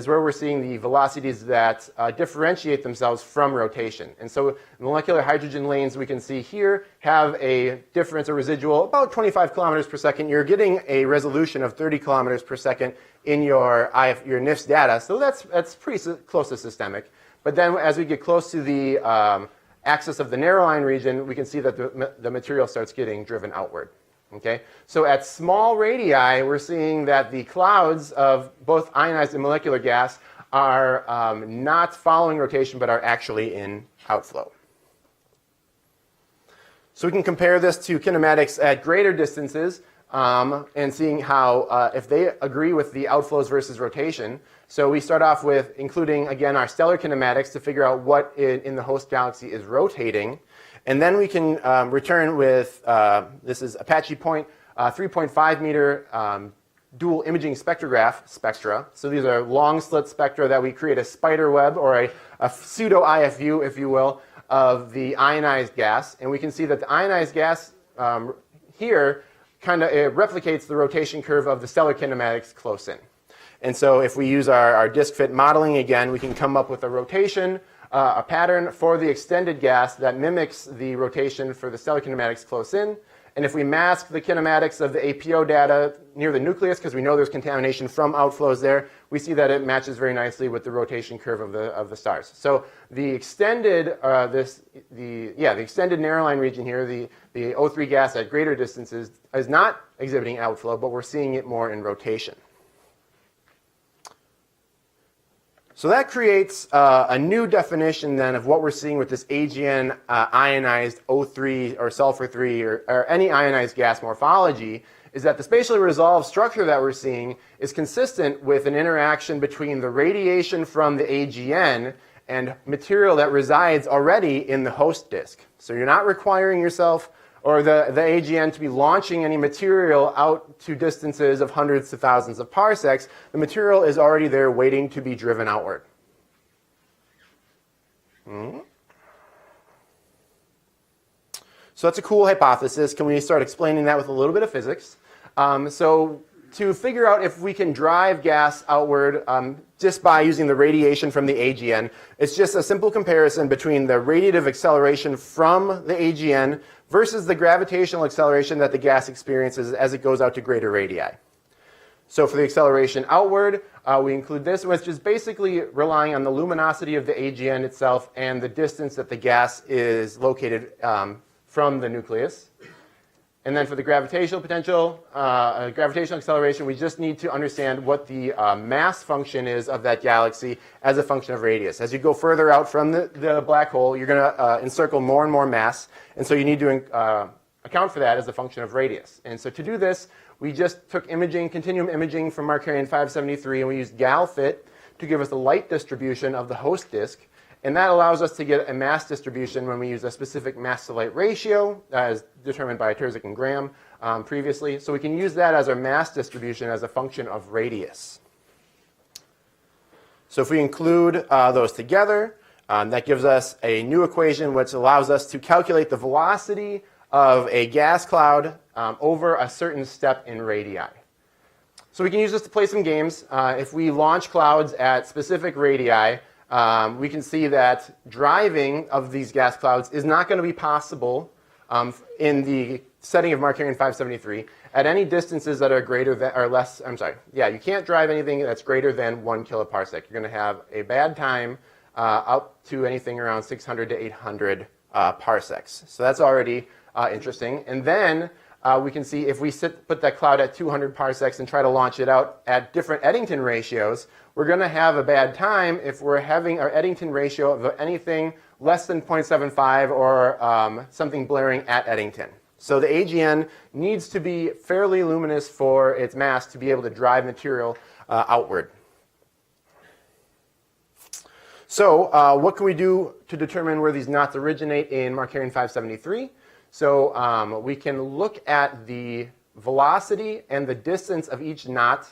where we're seeing the velocities that differentiate themselves from rotation. And so molecular hydrogen lanes we can see here have a difference, a residual, about 25 kilometers per second. You're getting a resolution of 30 kilometers per second in your NIFS data. So that's pretty close to systemic. But then as we get close to the axis of the narrowline region, we can see that the material starts getting driven outward. Okay? So at small radii, we're seeing that the clouds of both ionized and molecular gas are not following rotation, but are actually in outflow. So we can compare this to kinematics at greater distances and seeing how, if they agree with the outflows versus rotation. So we start off with including, again, our stellar kinematics to figure out what in the host galaxy is rotating. And then we can return with, this is Apache Point 3.5 meter dual imaging spectrograph spectra. So these are long slit spectra that we create a spider web, or a pseudo IFU, if you will, of the ionized gas. And we can see that the ionized gas here kind of replicates the rotation curve of the stellar kinematics close in. And so if we use our disk fit modeling again, we can come up with a rotation, a pattern for the extended gas that mimics the rotation for the stellar kinematics close in. And if we mask the kinematics of the APO data near the nucleus, because we know there's contamination from outflows there, we see that it matches very nicely with the rotation curve of the stars. So the extended the extended narrowline region here, the O3 gas at greater distances, is not exhibiting outflow, but we're seeing it more in rotation. So that creates a new definition then of what we're seeing with this AGN ionized O3 or sulfur-3 or any ionized gas morphology, is that the spatially resolved structure that we're seeing is consistent with an interaction between the radiation from the AGN and material that resides already in the host disk. So you're not requiring yourself or the AGN to be launching any material out to distances of hundreds to thousands of parsecs. The material is already there waiting to be driven outward. So that's a cool hypothesis. Can we start explaining that with a little bit of physics? So to figure out if we can drive gas outward just by using the radiation from the AGN, it's just a simple comparison between the radiative acceleration from the AGN versus the gravitational acceleration that the gas experiences as it goes out to greater radii. So for the acceleration outward, we include this, which is basically relying on the luminosity of the AGN itself and the distance that the gas is located from the nucleus. And then for the gravitational potential, gravitational acceleration, we just need to understand what the mass function is of that galaxy as a function of radius. As you go further out from the black hole, you're going to encircle more and more mass. And so you need to account for that as a function of radius. And so to do this, we just took imaging, continuum imaging from Markarian 573, and we used GalFit to give us the light distribution of the host disk. And that allows us to get a mass distribution when we use a specific mass-to-light ratio, as determined by Terzic and Graham previously. So we can use that as our mass distribution as a function of radius. So if we include those together, that gives us a new equation which allows us to calculate the velocity of a gas cloud over a certain step in radii. So we can use this to play some games. If we launch clouds at specific radii, we can see that driving of these gas clouds is not going to be possible in the setting of Markarian 573 at any distances that are greater than, or less, you can't drive anything that's greater than 1 kiloparsec. You're going to have a bad time up to anything around 600 to 800 parsecs. So that's already interesting. And then we can see if we put that cloud at 200 parsecs and try to launch it out at different Eddington ratios, we're going to have a bad time if we're having our Eddington ratio of anything less than 0.75 or something blaring at Eddington. So the AGN needs to be fairly luminous for its mass to be able to drive material outward. So what can we do to determine where these knots originate in Markarian 573? So we can look at the velocity and the distance of each knot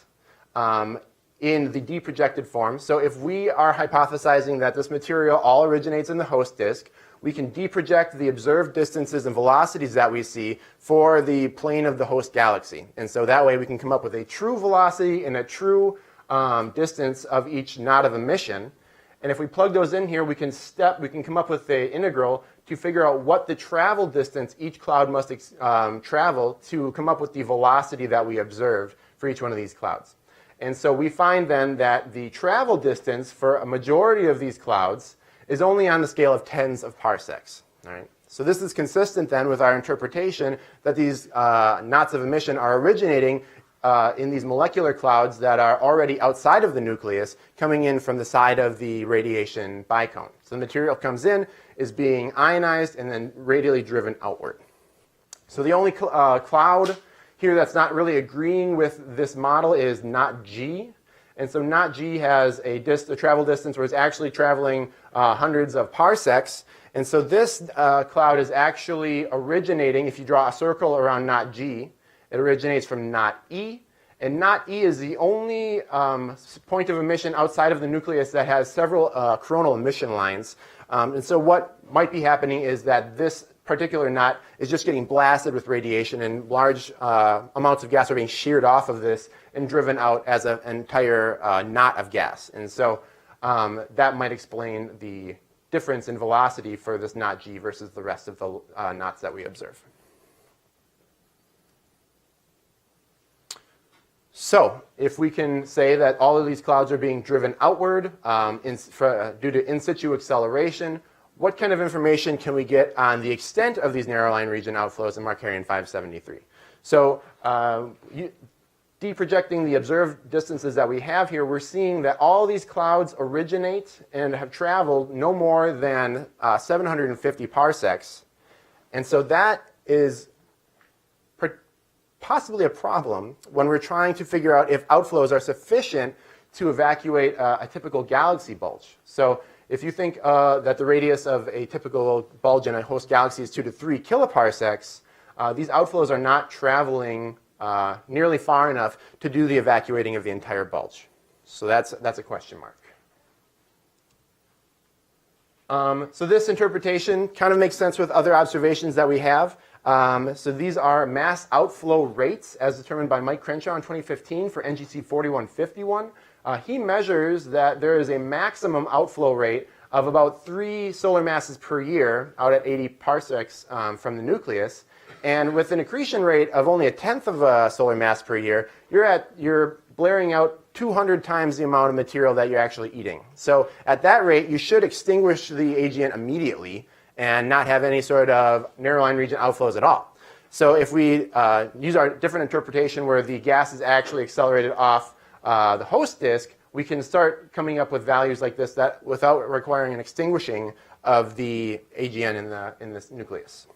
in the deprojected form. So if we are hypothesizing that this material all originates in the host disk, we can deproject the observed distances and velocities that we see for the plane of the host galaxy. And so that way we can come up with a true velocity and a true distance of each knot of emission. And if we plug those in here, we can come up with an integral to figure out what the travel distance each cloud must travel to come up with the velocity that we observed for each one of these clouds. And so we find then that the travel distance for a majority of these clouds is only on the scale of tens of parsecs. All right? So this is consistent then with our interpretation that these knots of emission are originating in these molecular clouds that are already outside of the nucleus, coming in from the side of the radiation bicone. So the material comes in, is being ionized, and then radially driven outward. So the only cloud here that's not really agreeing with this model is knot G. And so knot G has a travel distance where it's actually traveling hundreds of parsecs. And so this cloud is actually originating, if you draw a circle around knot G, it originates from knot E. And knot E is the only point of emission outside of the nucleus that has several coronal emission lines. And so what might be happening is that this particular knot is just getting blasted with radiation, and large amounts of gas are being sheared off of this and driven out as an entire knot of gas. And so that might explain the difference in velocity for this knot G versus the rest of the knots that we observe. So if we can say that all of these clouds are being driven outward due to in situ acceleration, what kind of information can we get on the extent of these narrow-line region outflows in Markarian 573? So deprojecting the observed distances that we have here, we're seeing that all these clouds originate and have traveled no more than 750 parsecs. And so that is possibly a problem when we're trying to figure out if outflows are sufficient to evacuate a typical galaxy bulge. So if you think that the radius of a typical bulge in a host galaxy is 2 to 3 kiloparsecs, these outflows are not traveling nearly far enough to do the evacuating of the entire bulge. So that's a question mark. So this interpretation kind of makes sense with other observations that we have. So these are mass outflow rates as determined by Mike Crenshaw in 2015 for NGC 4151. He measures that there is a maximum outflow rate of about 3 solar masses per year out at 80 parsecs from the nucleus. And with an accretion rate of only 1/10 of a solar mass per year, you're blaring out 200 times the amount of material that you're actually eating. So at that rate, you should extinguish the AGN immediately and not have any sort of narrow line region outflows at all. So if we use our different interpretation where the gas is actually accelerated off the host disk, we can start coming up with values like this that without requiring an extinguishing of the AGN in this nucleus.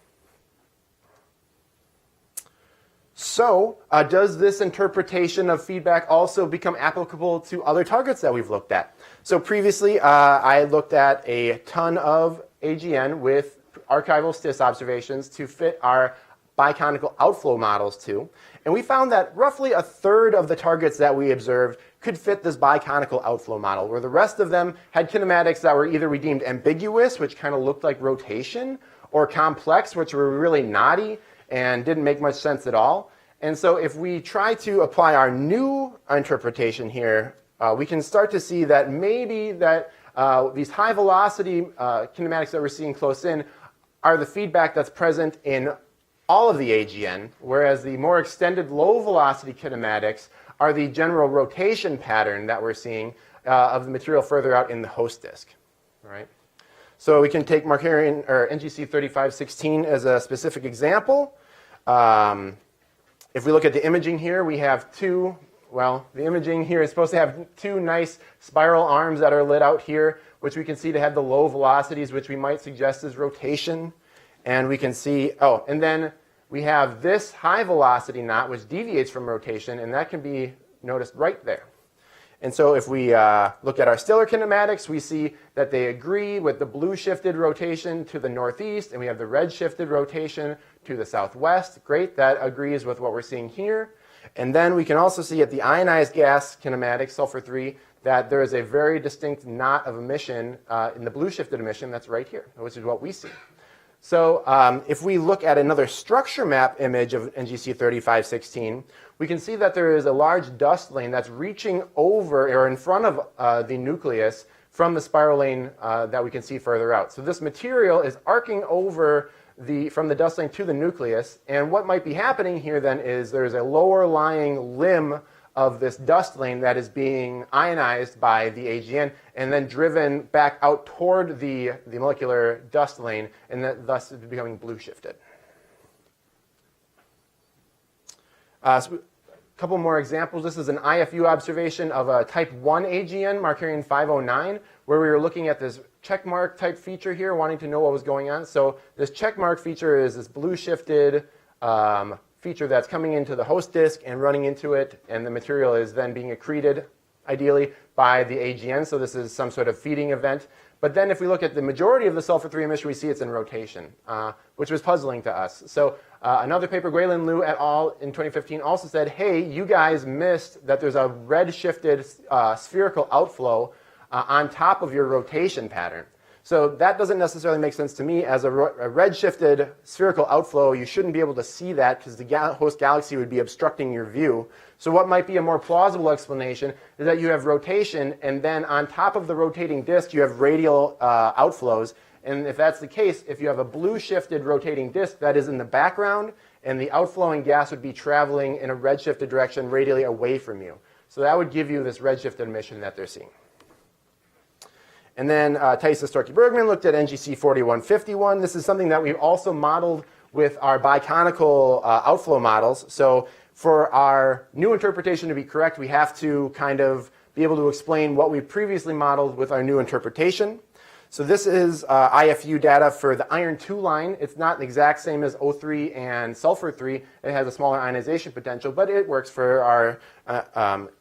So does this interpretation of feedback also become applicable to other targets that we've looked at? So previously, I looked at a ton of AGN with archival STIS observations to fit our biconical outflow models to. And we found that roughly 1/3 of the targets that we observed could fit this biconical outflow model, where the rest of them had kinematics that were either we deemed ambiguous, which kind of looked like rotation, or complex, which were really knotty and didn't make much sense at all. And so if we try to apply our new interpretation here, we can start to see that maybe that these high velocity kinematics that we're seeing close in are the feedback that's present in all of the AGN, whereas the more extended low velocity kinematics are the general rotation pattern that we're seeing of the material further out in the host disk. All right? So we can take Markarian or NGC 3516 as a specific example. If we look at the imaging here, we have two, well, the imaging here is supposed to have two nice spiral arms that are lit out here, which we can see to have the low velocities, which we might suggest is rotation. And we can see, oh, and then we have this high velocity knot, which deviates from rotation, and that can be noticed right there. And so if we look at our stellar kinematics, we see that they agree with the blue shifted rotation to the northeast, and we have the red shifted rotation to the southwest. Great, that agrees with what we're seeing here. And then we can also see at the ionized gas kinematics, sulfur 3, that there is a very distinct knot of emission in the blue shifted emission that's right here, which is what we see. So if we look at another structure map image of NGC 3516, we can see that there is a large dust lane that's reaching over or in front of the nucleus from the spiral lane that we can see further out. So this material is arcing over from the dust lane to the nucleus. And what might be happening here then is there's a lower lying limb of this dust lane that is being ionized by the AGN and then driven back out toward the molecular dust lane, and that thus is becoming blue shifted. So a couple more examples. This is an IFU observation of a type 1 AGN, Markarian 509, where we were looking at this checkmark type feature here, wanting to know what was going on. So this checkmark feature is this blue shifted feature that's coming into the host disk and running into it, and the material is then being accreted, ideally, by the AGN. So this is some sort of feeding event. But then if we look at the majority of the sulfur-3 emission, we see it's in rotation, which was puzzling to us. So another paper, Guilin Liu et al. In 2015 also said, hey, you guys missed that there's a red-shifted spherical outflow on top of your rotation pattern. So that doesn't necessarily make sense to me. As a red-shifted spherical outflow, you shouldn't be able to see that because the host galaxy would be obstructing your view. So what might be a more plausible explanation is that you have rotation, and then on top of the rotating disk, you have radial outflows. And if that's the case, if you have a blue-shifted rotating disk, that is in the background, and the outflowing gas would be traveling in a red-shifted direction radially away from you. So that would give you this red-shifted emission that they're seeing. And then Thaisa Storky-Bergman looked at NGC 4151. This is something that we've also modeled with our biconical outflow models. So for our new interpretation to be correct, we have to kind of be able to explain what we previously modeled with our new interpretation. So this is IFU data for the iron 2 line. It's not the exact same as O3 and sulfur 3. It has a smaller ionization potential, but it works for our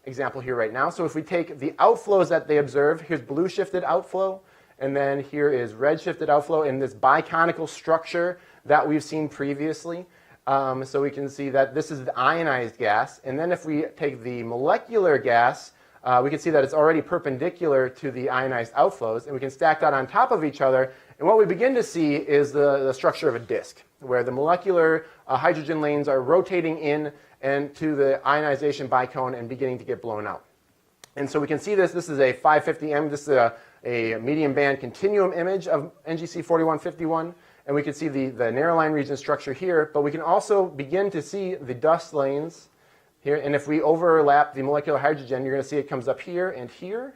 example here right now. So if we take the outflows that they observe, here's blue shifted outflow, and then here is red shifted outflow in this biconical structure that we've seen previously. So we can see that this is the ionized gas. And then if we take the molecular gas, we can see that it's already perpendicular to the ionized outflows, and we can stack that on top of each other. And what we begin to see is the structure of a disk, where the molecular hydrogen lanes are rotating in and to the ionization bicone and beginning to get blown out. And so we can see this. This is a 550M. This is a medium band continuum image of NGC 4151. And we can see the narrow line region structure here. But we can also begin to see the dust lanes here. And if we overlap the molecular hydrogen, you're going to see it comes up here and here.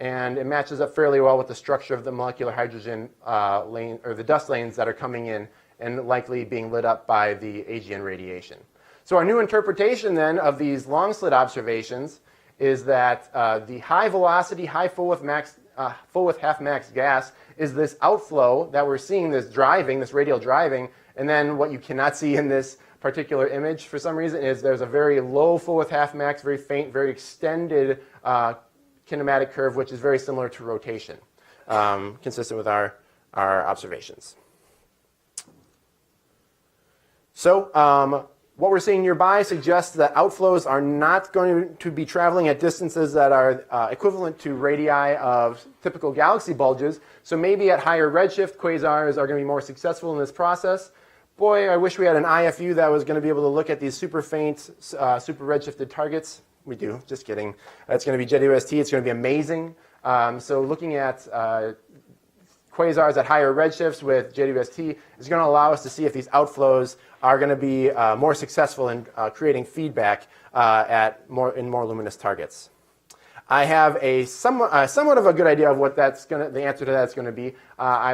And it matches up fairly well with the structure of the molecular hydrogen lane, or the dust lanes that are coming in and likely being lit up by the AGN radiation. So our new interpretation then of these long slit observations is that the high velocity, high full width half max gas is this outflow that we're seeing, this driving, this radial driving. And then what you cannot see in this particular image for some reason is there's a very low full width half max, very faint, very extended kinematic curve, which is very similar to rotation, consistent with our observations. So what we're seeing nearby suggests that outflows are not going to be traveling at distances that are equivalent to radii of typical galaxy bulges. So maybe at higher redshift, quasars are going to be more successful in this process. Boy, I wish we had an IFU that was going to be able to look at these super faint, super redshifted targets. We do, just kidding. It's going to be JWST. It's going to be amazing. So looking at quasars at higher redshifts with JWST is going to allow us to see if these outflows are going to be more successful in creating feedback in more luminous targets. I have a somewhat of a good idea of what the answer to that's going to be.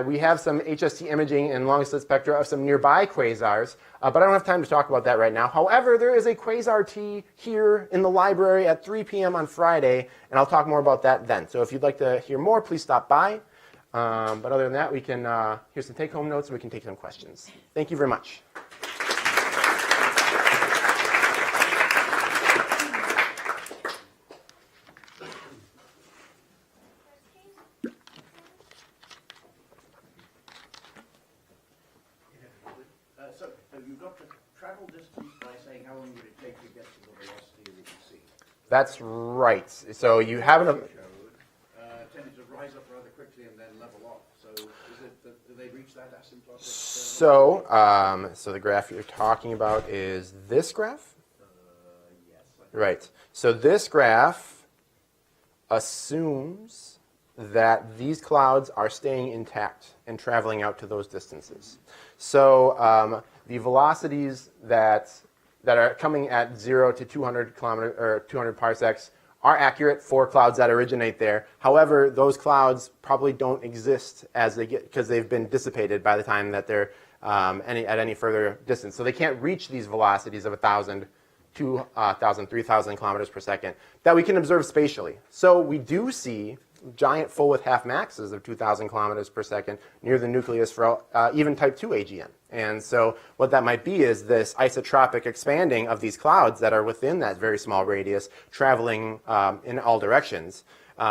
We have some HST imaging and long-slit spectra of some nearby quasars, but I don't have time to talk about that right now. However, there is a quasar T here in the library at 3 p.m. on Friday, and I'll talk more about that then. So if you'd like to hear more, please stop by. But other than that, we can here's some take-home notes, and we can take some questions. Thank you very much. So you got the travel distance by saying how long would it take to get to the velocity that you see? That's right. So you have an Tended to rise up rather quickly and then level off. So is it that, do they reach that asymptotic? So the graph you're talking about is this graph? Yes. Right. So this graph assumes that these clouds are staying intact and traveling out to those distances. So the velocities that are coming at 0 to 200 kilometers or 200 parsecs are accurate for clouds that originate there. However, those clouds probably don't exist as they get because they've been dissipated by the time that they're at any further distance. So they can't reach these velocities of 1,000, 2,000, 3,000 kilometers per second that we can observe spatially. So we do see giant full-width half-maxes of 2,000 kilometers per second near the nucleus for even type 2 AGN. And so what that might be is this isotropic expanding of these clouds that are within that very small radius, traveling in all directions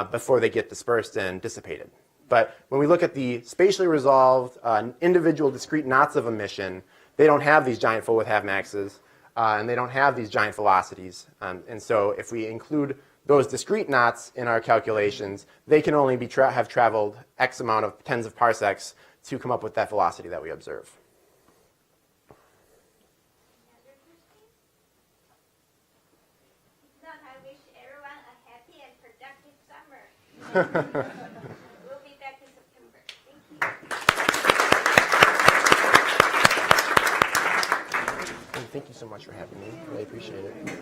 before they get dispersed and dissipated. But when we look at the spatially resolved individual discrete knots of emission, they don't have these giant full-width half-maxes, and they don't have these giant velocities. And so if we include those discrete knots in our calculations, they can only have traveled X amount of tens of parsecs to come up with that velocity that we observe. If not, I wish everyone a happy and productive summer. We'll be back in September. Thank you. Thank you so much for having me. Really appreciate it.